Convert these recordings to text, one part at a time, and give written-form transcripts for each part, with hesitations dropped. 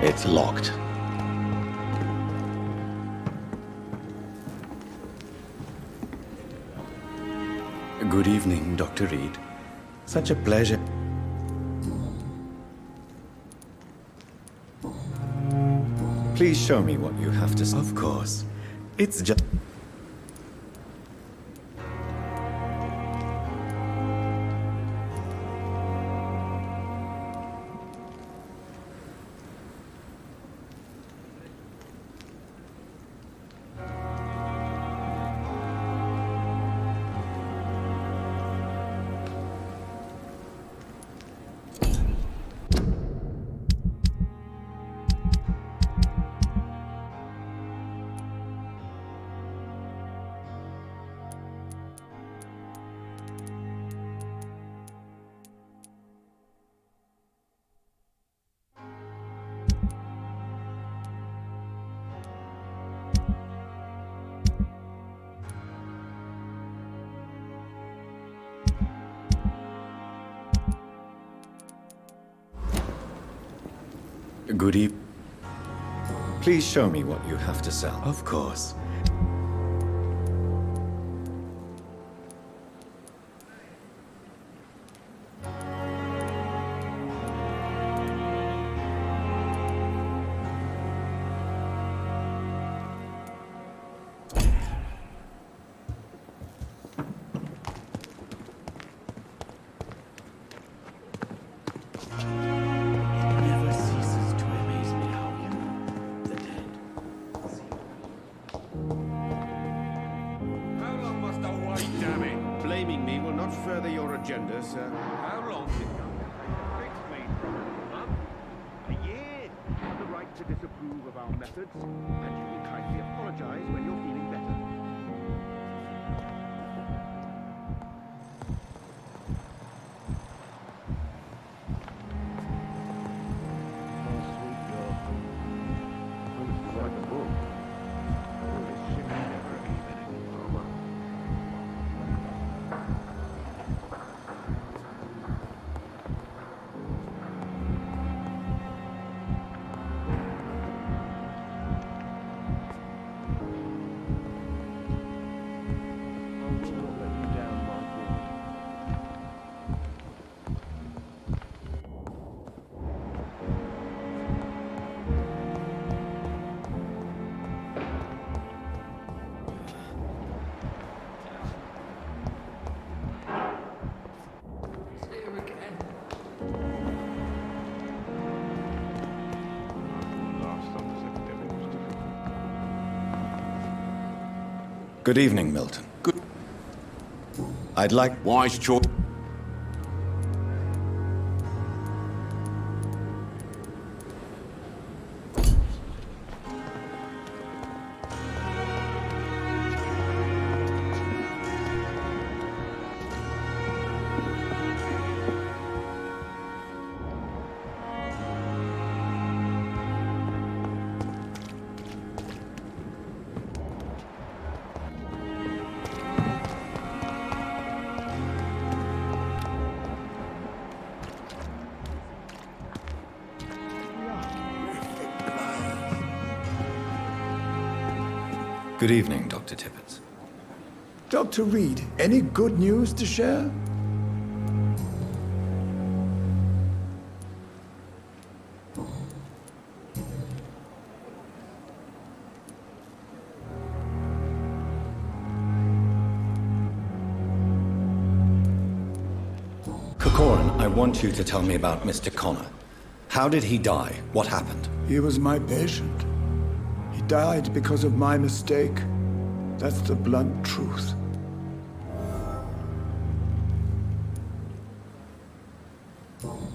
It's locked. Good evening, Dr. Reed. Such a pleasure. Please show me what you have to say. Of course. It's just... Good evening. Please show me what you have to sell. Of course. Blaming me will not further your agenda, sir. How long did you explain from a month? A year? You have the right to disapprove of our methods, and you will kindly apologize when you're feeling better. Good evening, Milton. Good. I'd like... Wise choice. Good evening, Dr. Tippett. Dr. Reed, any good news to share? Corcoran, I want you to tell me about Mr. Connor. How did he die? What happened? He was my patient. He died because of my mistake. That's the blunt truth.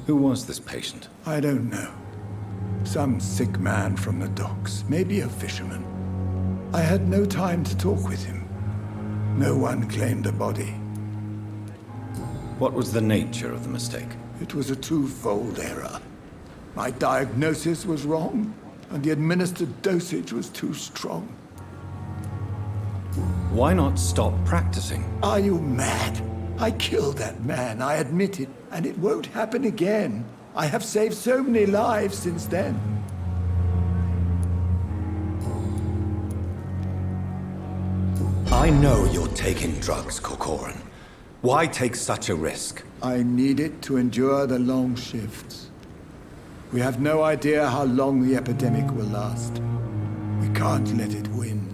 Who was this patient? I don't know. Some sick man from the docks, maybe a fisherman. I had no time to talk with him. No one claimed a body. What was the nature of the mistake? It was a twofold error. My diagnosis was wrong, and the administered dosage was too strong. Why not stop practicing? Are you mad? I killed that man, I admit it, and it won't happen again. I have saved so many lives since then. I know you're taking drugs, Corcoran. Why take such a risk? I need it to endure the long shifts. We have no idea how long the epidemic will last. We can't let it win.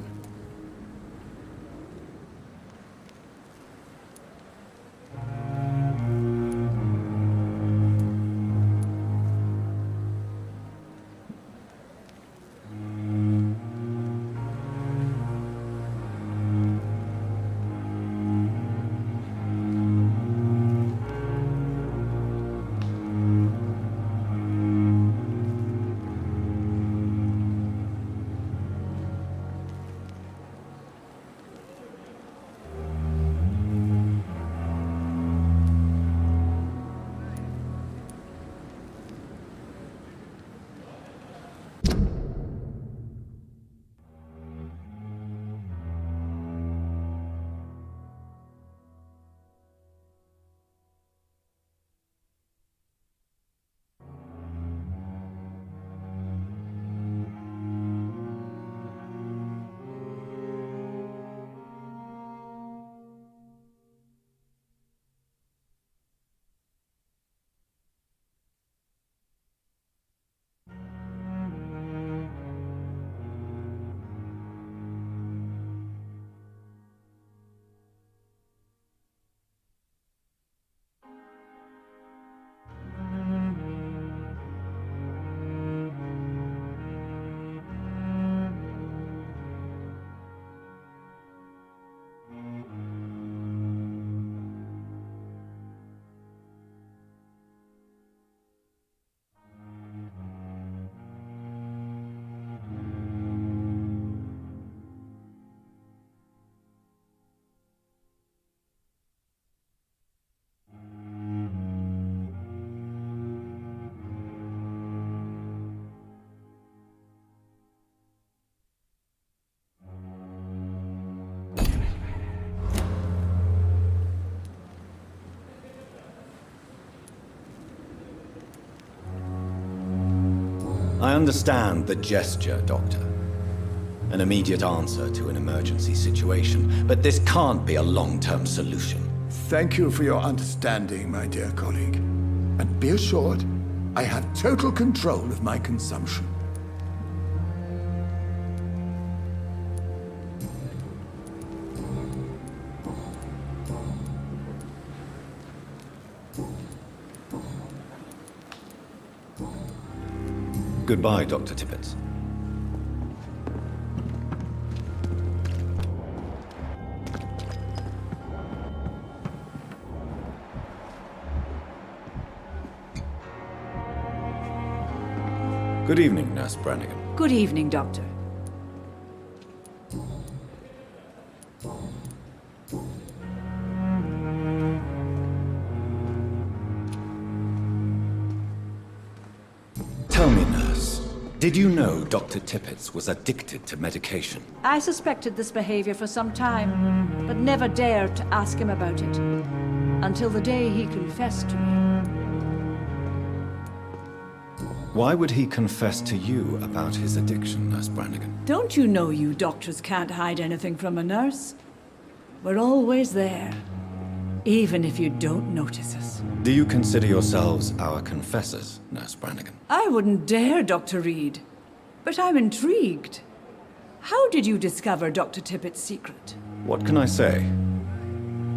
I understand the gesture, Doctor. An immediate answer to an emergency situation, but this can't be a long-term solution. Thank you for your understanding, my dear colleague. And be assured, I have total control of my consumption. Goodbye, Dr. Tippett. Good evening, Nurse Brannigan. Good evening, Doctor. Tell me, nurse, did you know Dr. Tippett was addicted to medication? I suspected this behavior for some time, but never dared to ask him about it. Until the day he confessed to me. Why would he confess to you about his addiction, Nurse Brannigan? Don't you know you doctors can't hide anything from a nurse? We're always there, even if you don't notice us. Do you consider yourselves our confessors, Nurse Brannigan? I wouldn't dare, Dr. Reed. But I'm intrigued. How did you discover Dr. Tippett's secret? What can I say?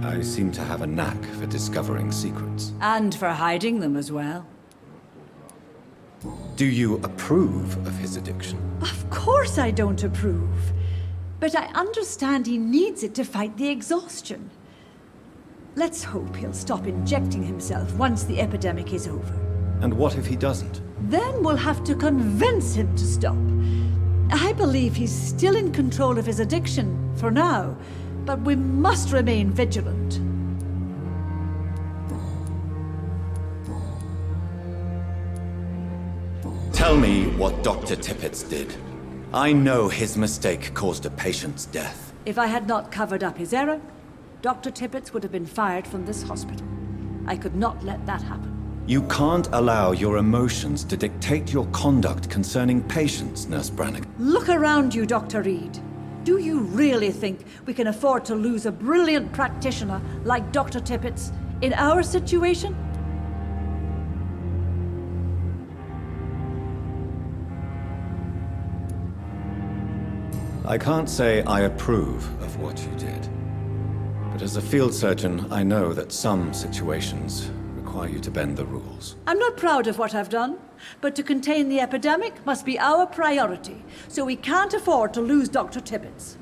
I seem to have a knack for discovering secrets. And for hiding them as well. Do you approve of his addiction? Of course I don't approve. But I understand he needs it to fight the exhaustion. Let's hope he'll stop injecting himself once the epidemic is over. And what if he doesn't? Then we'll have to convince him to stop. I believe he's still in control of his addiction, for now, but we must remain vigilant. Tell me what Dr. Tippett did. I know his mistake caused a patient's death. If I had not covered up his error, Dr. Tippett would have been fired from this hospital. I could not let that happen. You can't allow your emotions to dictate your conduct concerning patients, Nurse Brannigan. Look around you, Dr. Reed. Do you really think we can afford to lose a brilliant practitioner like Dr. Tippett's in our situation? I can't say I approve of what you did. But as a field surgeon, I know that some situations require you to bend the rules. I'm not proud of what I've done, but to contain the epidemic must be our priority, so we can't afford to lose Dr. Tippett.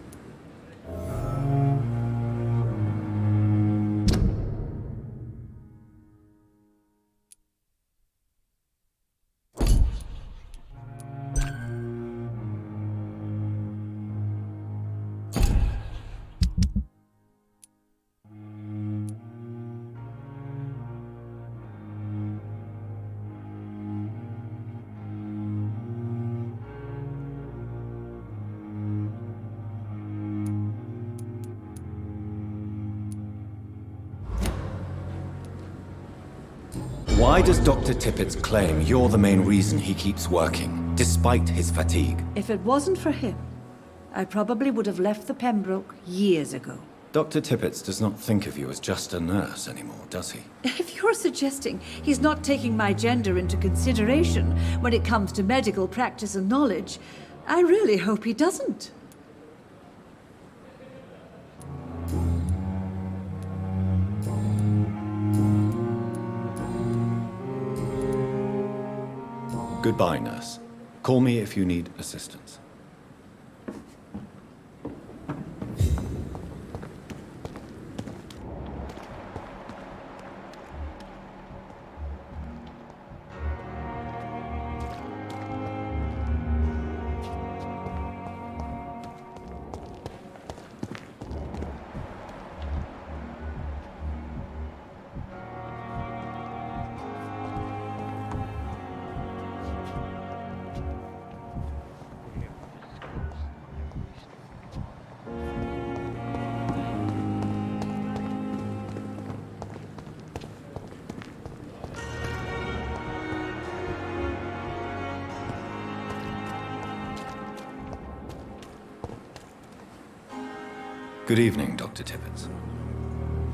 Why does Dr. Tippett claim you're the main reason he keeps working, despite his fatigue? If it wasn't for him, I probably would have left the Pembroke years ago. Dr. Tippett does not think of you as just a nurse anymore, does he? If you're suggesting he's not taking my gender into consideration when it comes to medical practice and knowledge, I really hope he doesn't. Goodbye, nurse. Call me if you need assistance. Good evening, Dr. Tippett.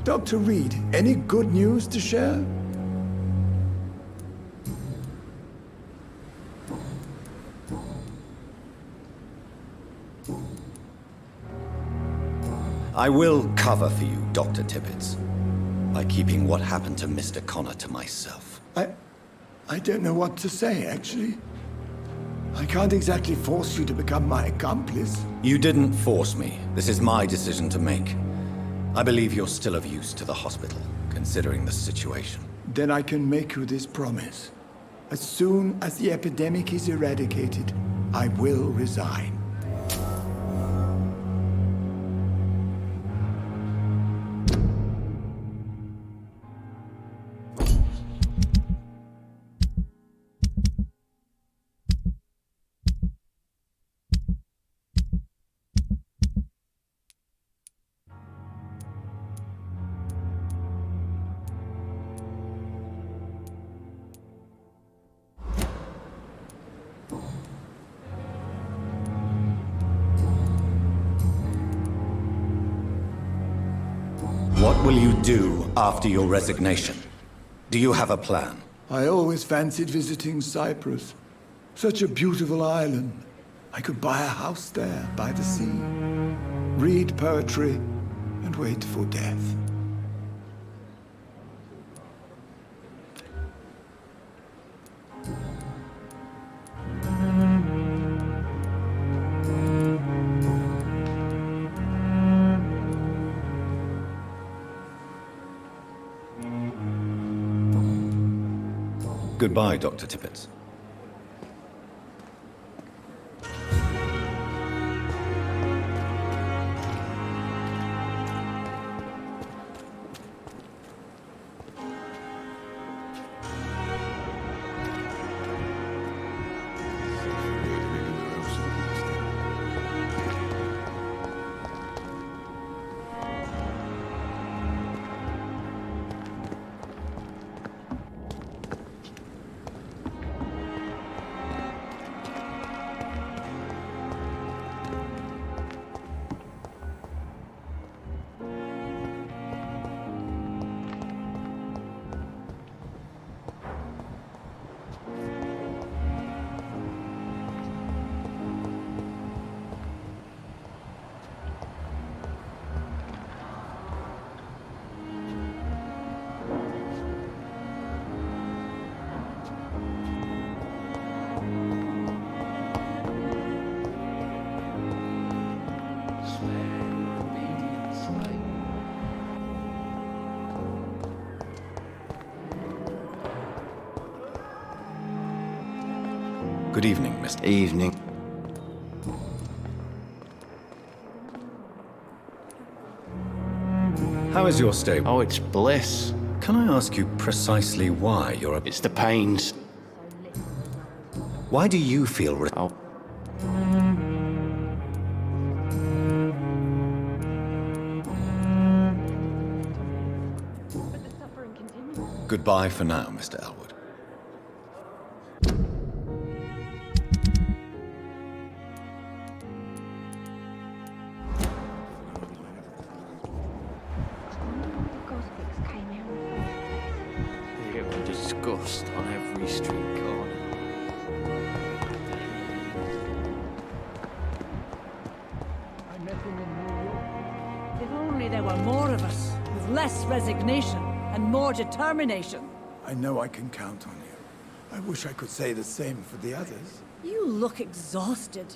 Dr. Reed, any good news to share? I will cover for you, Dr. Tippett, by keeping what happened to Mr. Connor to myself. I don't know what to say, actually. I can't exactly force you to become my accomplice. You didn't force me. This is my decision to make. I believe you're still of use to the hospital, considering the situation. Then I can make you this promise. As soon as the epidemic is eradicated, I will resign. What will you do after your resignation? Do you have a plan? I always fancied visiting Cyprus. Such a beautiful island. I could buy a house there by the sea, read poetry, and wait for death. Goodbye, Dr. Tippett. Good evening, Mr. Evening. How is your stay? Oh, it's bliss. Can I ask you precisely why you're It's the pains. Why do you feel Oh, Goodbye for now, Mr. Elwood. it was disgust on every street corner. If only there were more of us, with less resignation and more determination. I know I can count on you. I wish I could say the same for the others. You look exhausted.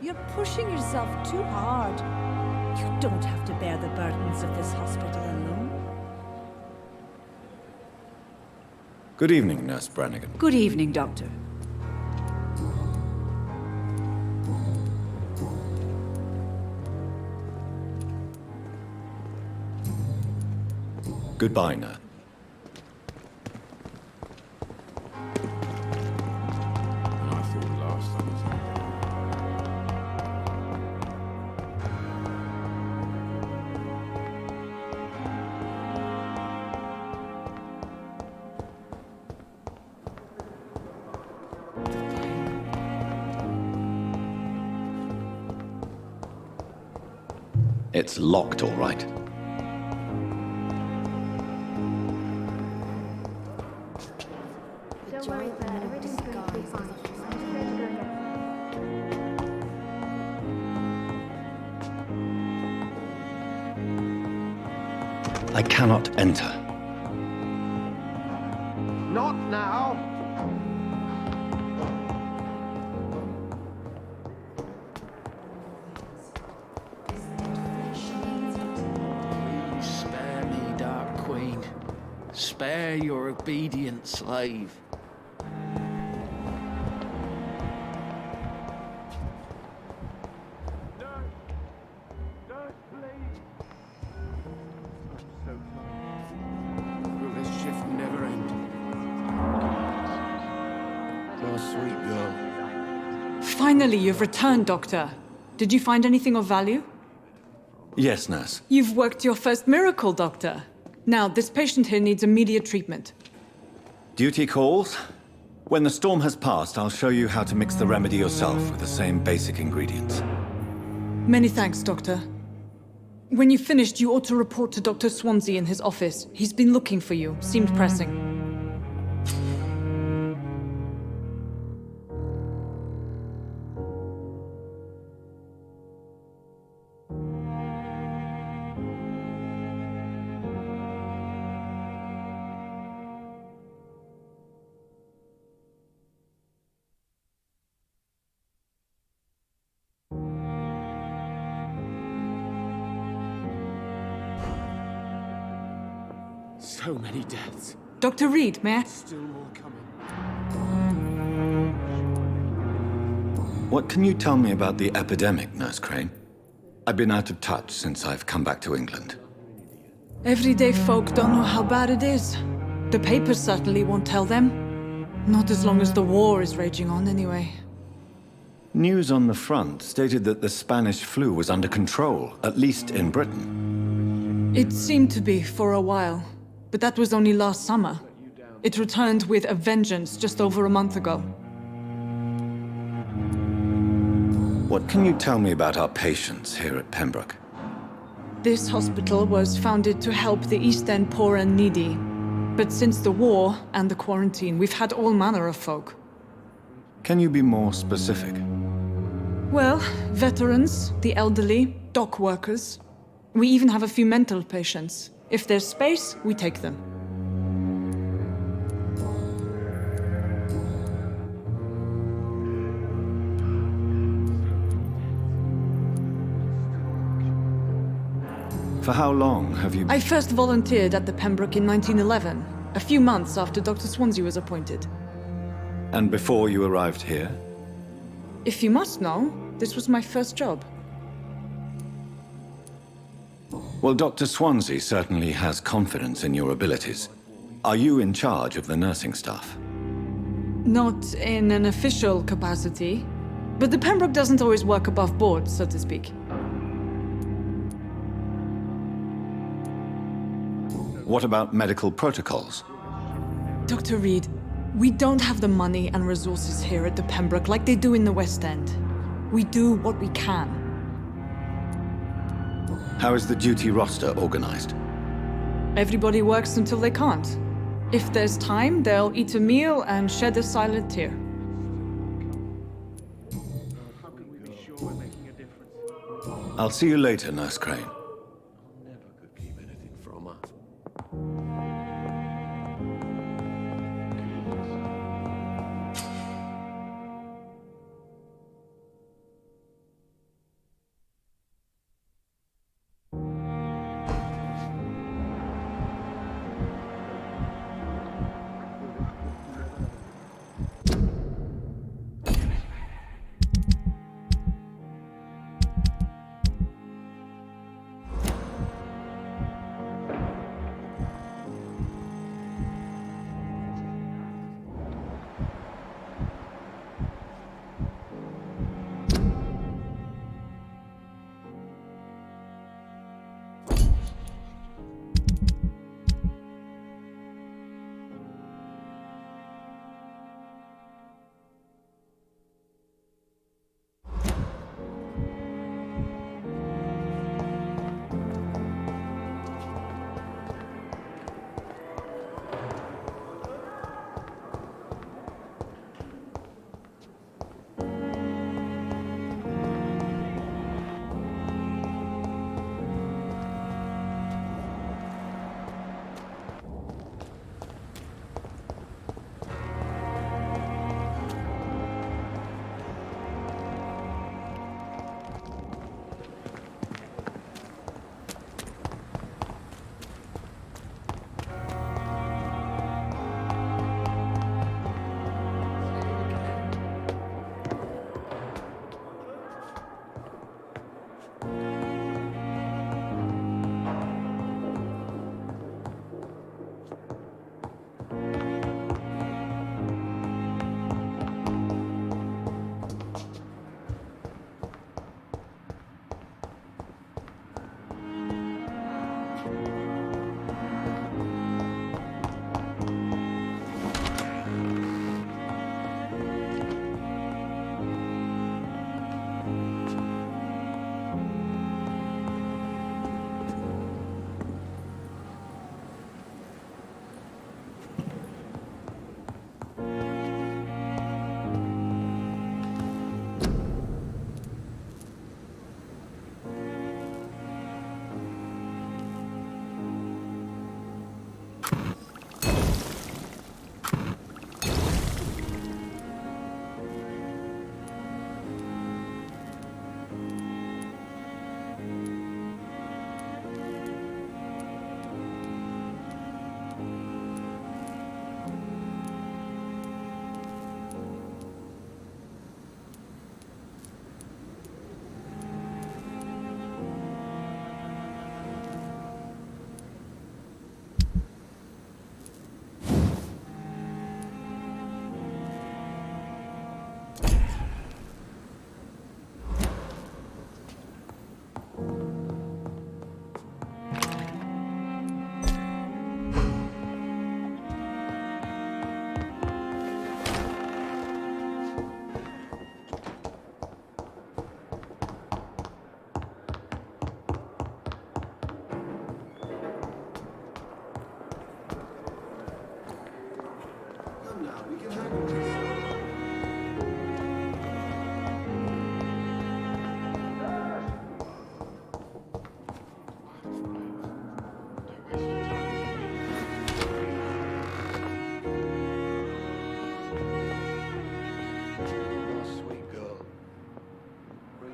You're pushing yourself too hard. You don't have to bear the burdens of this hospital alone. Good evening, Nurse Brannigan. Good evening, Doctor. Goodbye, Nurse. I thought last time was It's locked, all right. Don't worry, Claire. Everything's going to be fine. I'm just going to go get I cannot enter. Not now! Please spare me, Dark Queen. Spare your obedient slave. Will this shift never end? Oh, sweet girl. Finally, you've returned, Doctor. Did you find anything of value? Yes, nurse. You've worked your first miracle, Doctor. Now, this patient here needs immediate treatment. Duty calls. When the storm has passed, I'll show you how to mix the remedy yourself with the same basic ingredients. Many thanks, Doctor. When you've finished, you ought to report to Dr. Swansea in his office. He's been looking for you. Seemed pressing. So many deaths. Dr. Reed, may I? Still more coming. What can you tell me about the epidemic, Nurse Crane? I've been out of touch since I've come back to England. Everyday folk don't know how bad it is. The papers certainly won't tell them. Not as long as the war is raging on, anyway. News on the front stated that the Spanish flu was under control, at least in Britain. It seemed to be for a while, but that was only last summer. It returned with a vengeance just over a month ago. What can you tell me about our patients here at Pembroke? This hospital was founded to help the East End poor and needy. But since the war and the quarantine, we've had all manner of folk. Can you be more specific? Well, veterans, the elderly, dock workers. We even have a few mental patients. If there's space, we take them. For how long have you... I first volunteered at the Pembroke in 1911, a few months after Dr. Swansea was appointed. And before you arrived here? If you must know, this was my first job. Well, Dr. Swansea certainly has confidence in your abilities. Are you in charge of the nursing staff? Not in an official capacity, but the Pembroke doesn't always work above board, so to speak. What about medical protocols? Dr. Reed, we don't have the money and resources here at the Pembroke like they do in the West End. We do what we can. How is the duty roster organized? Everybody works until they can't. If there's time, they'll eat a meal and shed a silent tear. How can we be sure we're making a difference? I'll see you later, Nurse Crane. Never could keep anything from her.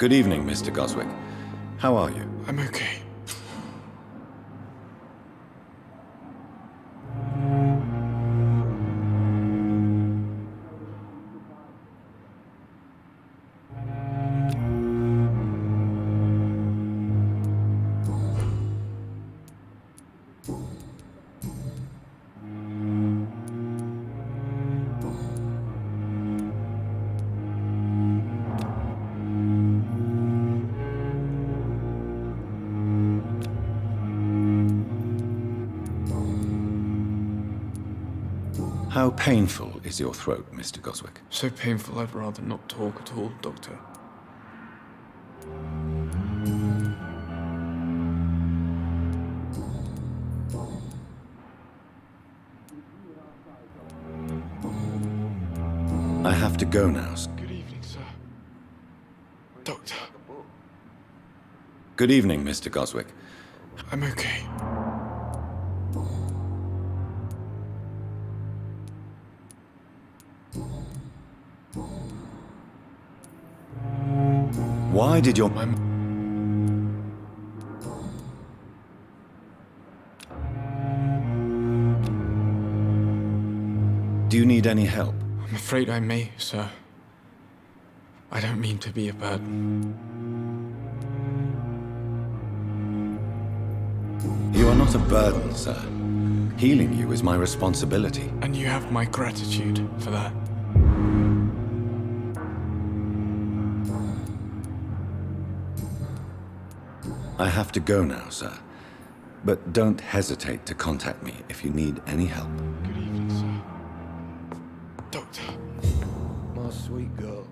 Good evening, Mr. Goswick. How are you? I'm okay. How painful is your throat, Mr. Goswick? So painful I'd rather not talk at all, Doctor. I have to go now. Good evening, sir. Doctor, Good evening, Mr. Goswick. I'm okay. Why did your... Do you need any help? I'm afraid I may, sir. I don't mean to be a burden. You are not a burden, sir. Healing you is my responsibility. And you have my gratitude for that. I have to go now, sir. But don't hesitate to contact me if you need any help. Good evening, sir. Doctor. My sweet girl.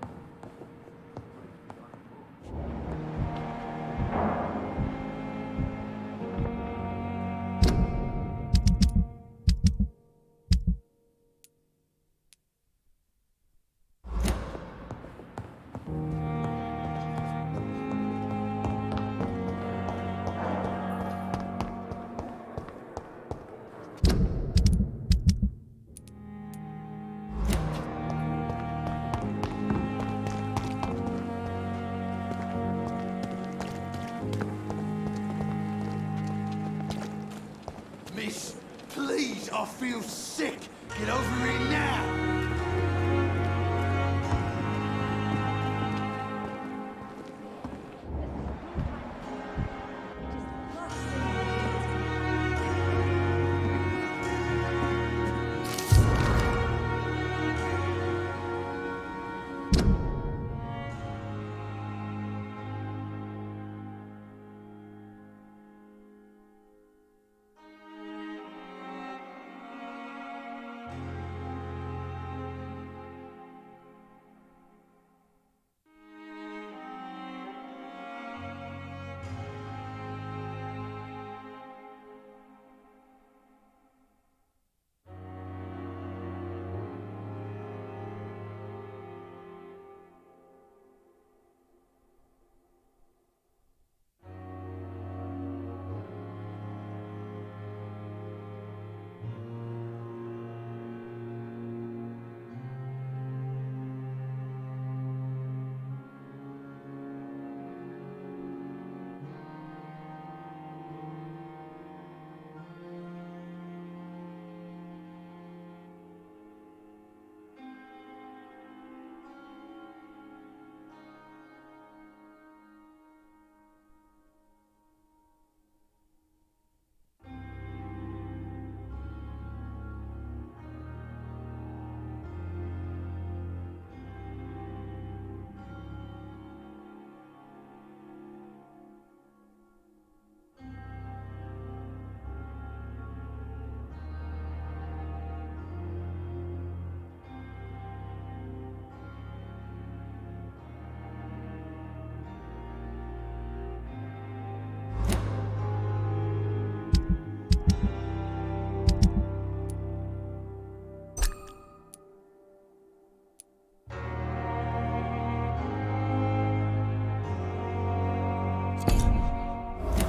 Miss, please, I feel sick. Get over here now.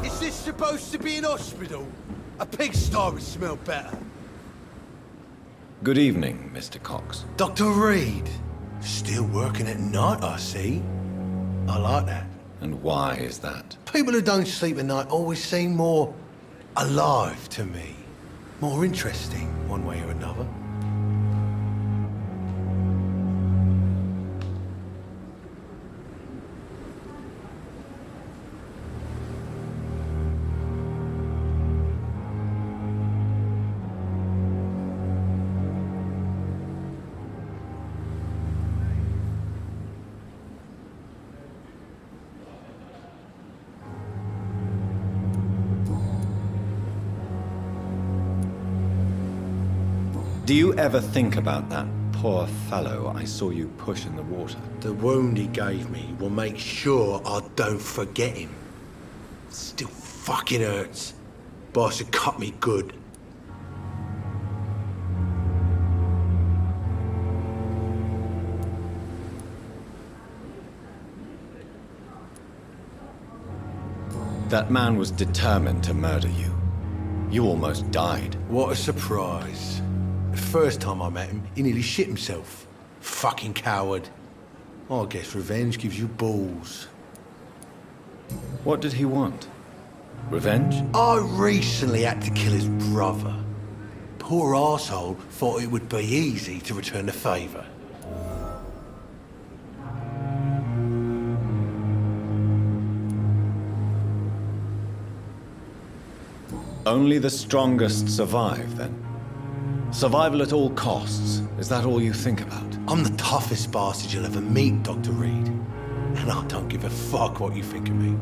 Is this supposed to be an hospital? A pigsty would smell better. Good evening, Mr. Cox. Dr. Reed. Still working at night, I see. I like that. And why is that? People who don't sleep at night always seem more alive to me. More interesting, one way or another. Do you ever think about that poor fellow I saw you push in the water? The wound he gave me will make sure I don't forget him. Still fucking hurts. Boss had cut me good. That man was determined to murder you. You almost died. What a surprise. The first time I met him, he nearly shit himself. Fucking coward. I guess revenge gives you balls. What did he want? Revenge? I recently had to kill his brother. Poor arsehole thought it would be easy to return the favour. Only the strongest survive, then? Survival at all costs. Is that all you think about? I'm the toughest bastard you'll ever meet, Dr. Reed. And I don't give a fuck what you think of me.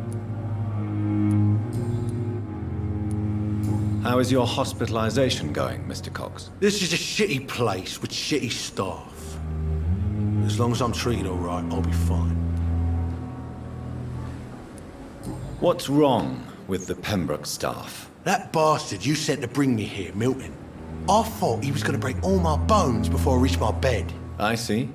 How is your hospitalization going, Mr. Cox? This is a shitty place with shitty staff. As long as I'm treated all right, I'll be fine. What's wrong with the Pembroke staff? That bastard you sent to bring me here, Milton, I thought he was going to break all my bones before I reached my bed. I see.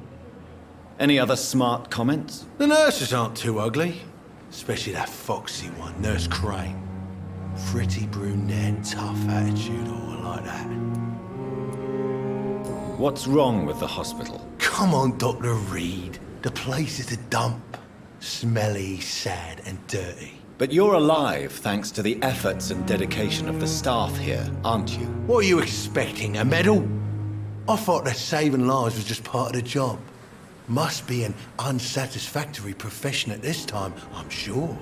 Any other smart comments? The nurses aren't too ugly. Especially that foxy one, Nurse Crane. Pretty brunette, tough attitude, all like that. What's wrong with the hospital? Come on, Dr. Reed. The place is a dump. Smelly, sad, and dirty. But you're alive thanks to the efforts and dedication of the staff here, aren't you? What are you expecting, a medal? I thought that saving lives was just part of the job. Must be an unsatisfactory profession at this time, I'm sure.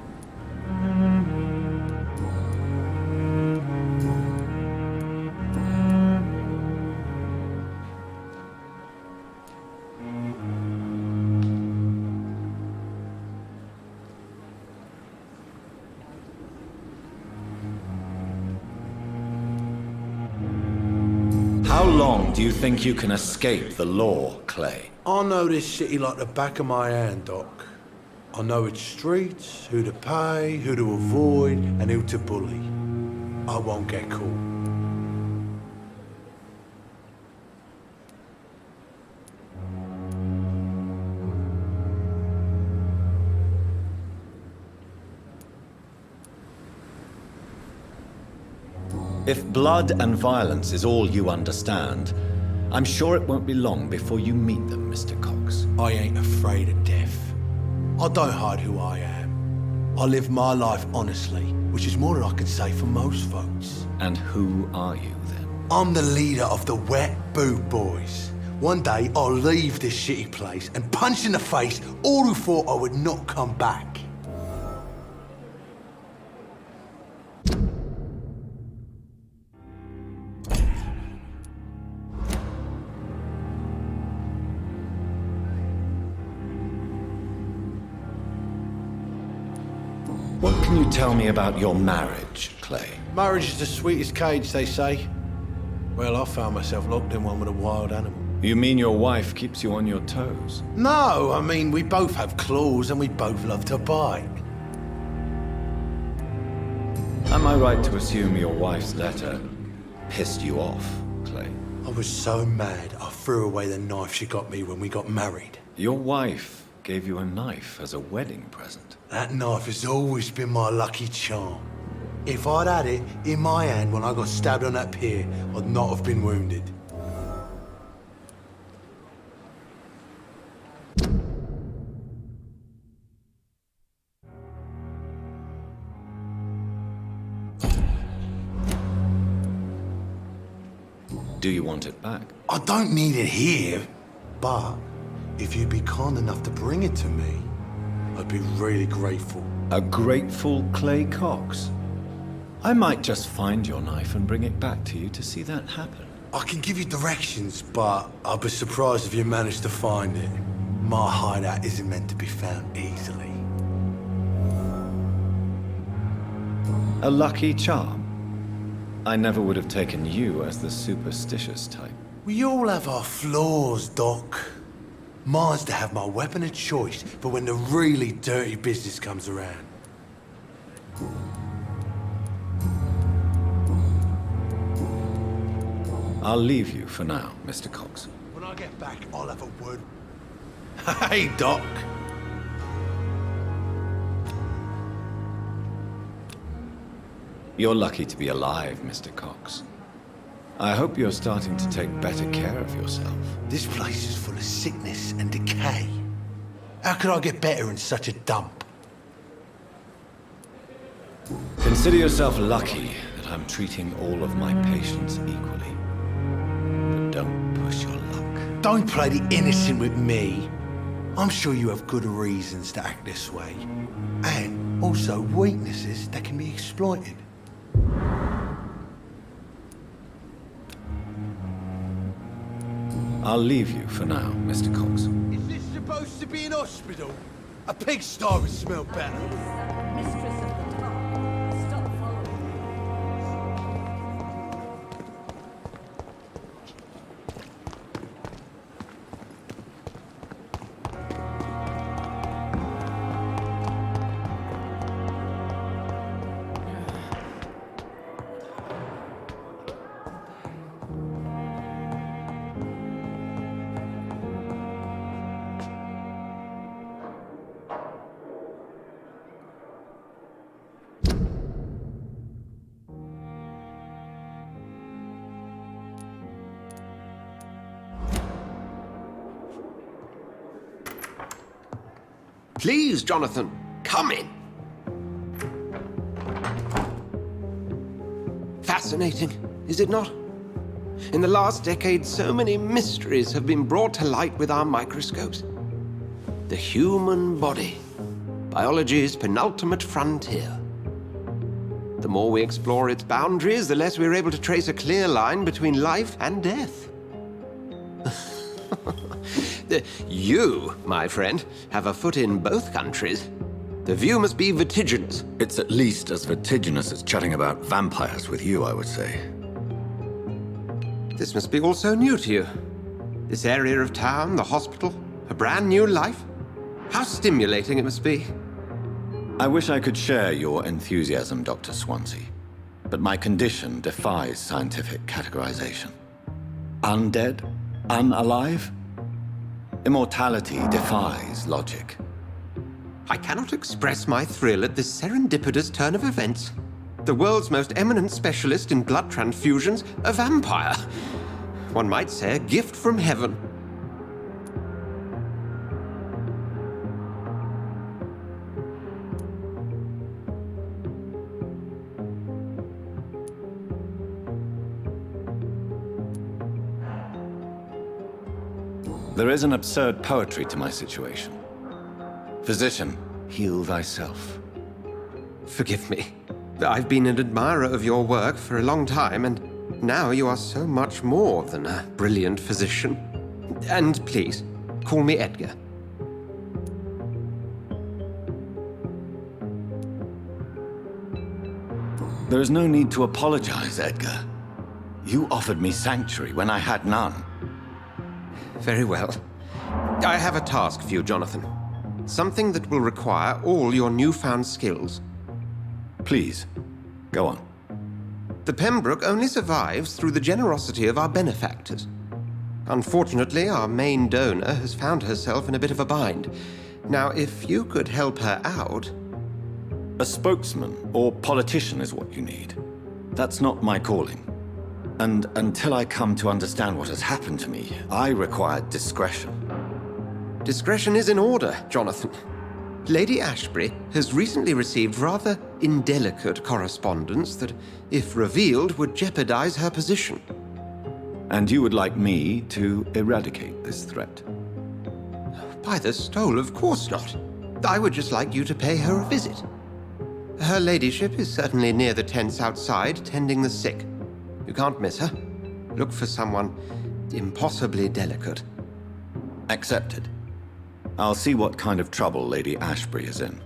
How long do you think you can escape the law, Clay? I know this city like the back of my hand, Doc. I know its streets, who to pay, who to avoid, and who to bully. I won't get caught. If blood and violence is all you understand, I'm sure it won't be long before you meet them, Mr. Cox. I ain't afraid of death. I don't hide who I am. I live my life honestly, which is more than I can say for most folks. And who are you, then? I'm the leader of the Wet Boot Boys. One day, I'll leave this shitty place and punch in the face all who thought I would not come back. What can you tell me about your marriage, Clay? Marriage is the sweetest cage, they say. Well, I found myself locked in one with a wild animal. You mean your wife keeps you on your toes? No, I mean, we both have claws and we both love to bite. Am I right to assume your wife's letter pissed you off, Clay? I was so mad, I threw away the knife she got me when we got married. Your wife gave you a knife as a wedding present. That knife has always been my lucky charm. If I'd had it in my hand when I got stabbed on that pier, I'd not have been wounded. Do you want it back? I don't need it here, but if you'd be kind enough to bring it to me, I'd be really grateful. A grateful Clay Cox? I might just find your knife and bring it back to you to see that happen. I can give you directions, but I'll be surprised if you manage to find it. My hideout isn't meant to be found easily. A lucky charm? I never would have taken you as the superstitious type. We all have our flaws, Doc. Mine's to have my weapon of choice for when the really dirty business comes around. I'll leave you for now, Mr. Cox. When I get back, I'll have a word. Hey, Doc. You're lucky to be alive, Mr. Cox. I hope you're starting to take better care of yourself. This place is full of sickness and decay. How could I get better in such a dump? Consider yourself lucky that I'm treating all of my patients equally. But don't push your luck. Don't play the innocent with me. I'm sure you have good reasons to act this way. And also weaknesses that can be exploited. I'll leave you for now, Mr. Cox. Is this supposed to be an hospital? A pigsty would smell better. Mistress of the town. Stop following me. Please, Jonathan, come in. Fascinating, is it not? In the last decade, so many mysteries have been brought to light with our microscopes. The human body, biology's penultimate frontier. The more we explore its boundaries, the less we're able to trace a clear line between life and death. You, my friend, have a foot in both countries. The view must be vertiginous. It's at least as vertiginous as chatting about vampires with you, I would say. This must be all so new to you. This area of town, the hospital, a brand new life. How stimulating it must be. I wish I could share your enthusiasm, Dr. Swansea, but my condition defies scientific categorization. Undead? Unalive? Immortality defies logic. I cannot express my thrill at this serendipitous turn of events. The world's most eminent specialist in blood transfusions, a vampire. One might say a gift from heaven. There is an absurd poetry to my situation. Physician, heal thyself. Forgive me. I've been an admirer of your work for a long time, and now you are so much more than a brilliant physician. And please, call me Edgar. There is no need to apologize, Edgar. You offered me sanctuary when I had none. Very well. I have a task for you, Jonathan. Something that will require all your newfound skills. Please, go on. The Pembroke only survives through the generosity of our benefactors. Unfortunately, our main donor has found herself in a bit of a bind. Now, if you could help her out... A spokesman or politician is what you need. That's not my calling. And until I come to understand what has happened to me, I require discretion. Discretion is in order, Jonathan. Lady Ashbury has recently received rather indelicate correspondence that, if revealed, would jeopardize her position. And you would like me to eradicate this threat? By the stole, of course not. I would just like you to pay her a visit. Her ladyship is certainly near the tents outside, tending the sick. You can't miss her. Look for someone impossibly delicate. Accepted. I'll see what kind of trouble Lady Ashbury is in.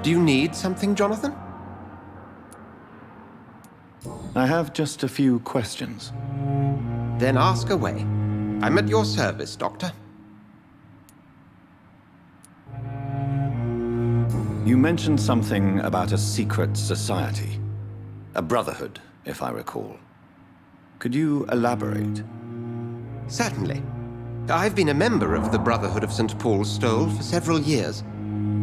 Do you need something, Jonathan? I have just a few questions. Then ask away. I'm at your service, Doctor. You mentioned something about a secret society. A brotherhood, if I recall. Could you elaborate? Certainly. I've been a member of the Brotherhood of St. Paul's Stole for several years.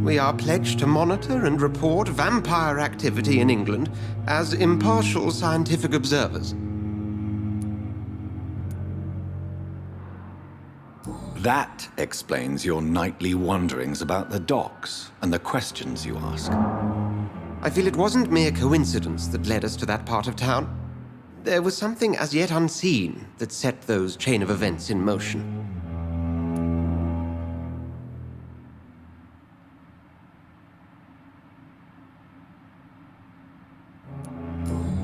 We are pledged to monitor and report vampire activity in England as impartial scientific observers. That explains your nightly wanderings about the docks and the questions you ask. I feel it wasn't mere coincidence that led us to that part of town. There was something as yet unseen that set those chain of events in motion.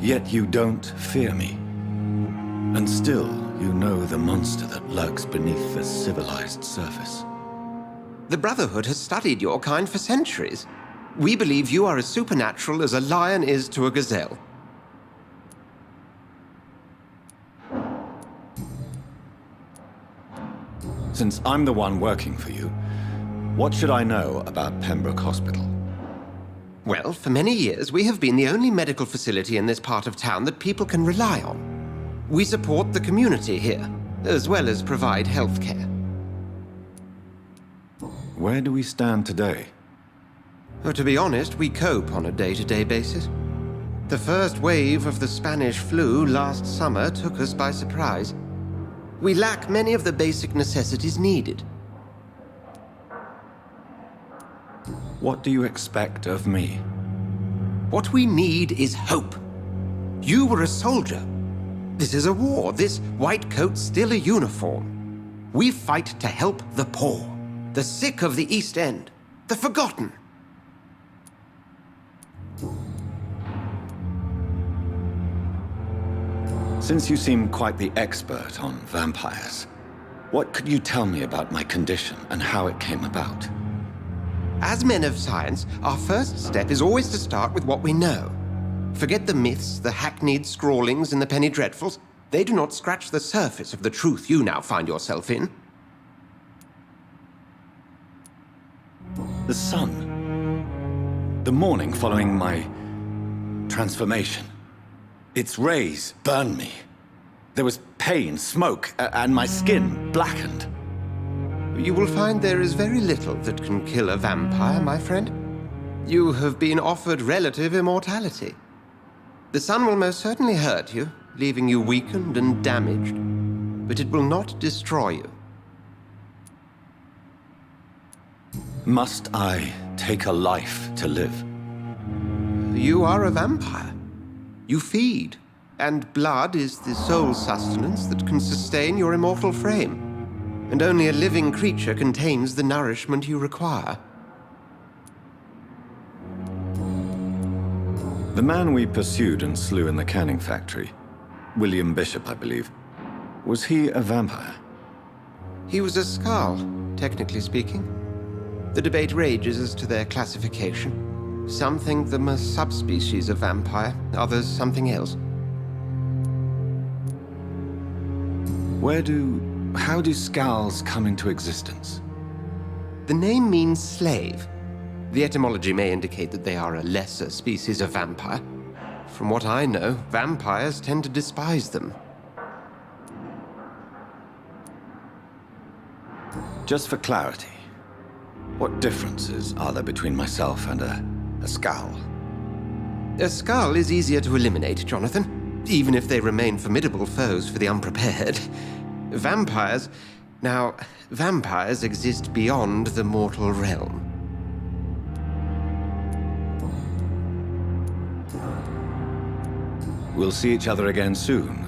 Yet you don't fear me. And still, you know the monster that lurks beneath the civilized surface. The Brotherhood has studied your kind for centuries. We believe you are as supernatural as a lion is to a gazelle. Since I'm the one working for you, what should I know about Pembroke Hospital? Well, for many years, we have been the only medical facility in this part of town that people can rely on. We support the community here, as well as provide health care. Where do we stand today? Well, to be honest, we cope on a day-to-day basis. The first wave of the Spanish flu last summer took us by surprise. We lack many of the basic necessities needed. What do you expect of me? What we need is hope. You were a soldier. This is a war. This white coat's still a uniform. We fight to help the poor, the sick of the East End, the forgotten. Since you seem quite the expert on vampires, what could you tell me about my condition and how it came about? As men of science, our first step is always to start with what we know. Forget the myths, the hackneyed scrawlings in the penny dreadfuls. They do not scratch the surface of the truth you now find yourself in. The sun. The morning following my transformation. Its rays burned me. There was pain, smoke, and my skin blackened. You will find there is very little that can kill a vampire, my friend. You have been offered relative immortality. The sun will most certainly hurt you, leaving you weakened and damaged, but it will not destroy you. Must I take a life to live? You are a vampire. You feed, and blood is the sole sustenance that can sustain your immortal frame. And only a living creature contains the nourishment you require. The man we pursued and slew in the canning factory, William Bishop, I believe, was he a vampire? He was a Skald, technically speaking. The debate rages as to their classification. Some think them a subspecies of vampire, others something else. How do Skulls come into existence? The name means slave. The etymology may indicate that they are a lesser species of vampire. From what I know, vampires tend to despise them. Just for clarity, what differences are there between myself and a Skull? A Skull is easier to eliminate, Jonathan, even if they remain formidable foes for the unprepared. Vampires exist beyond the mortal realm. We'll see each other again soon,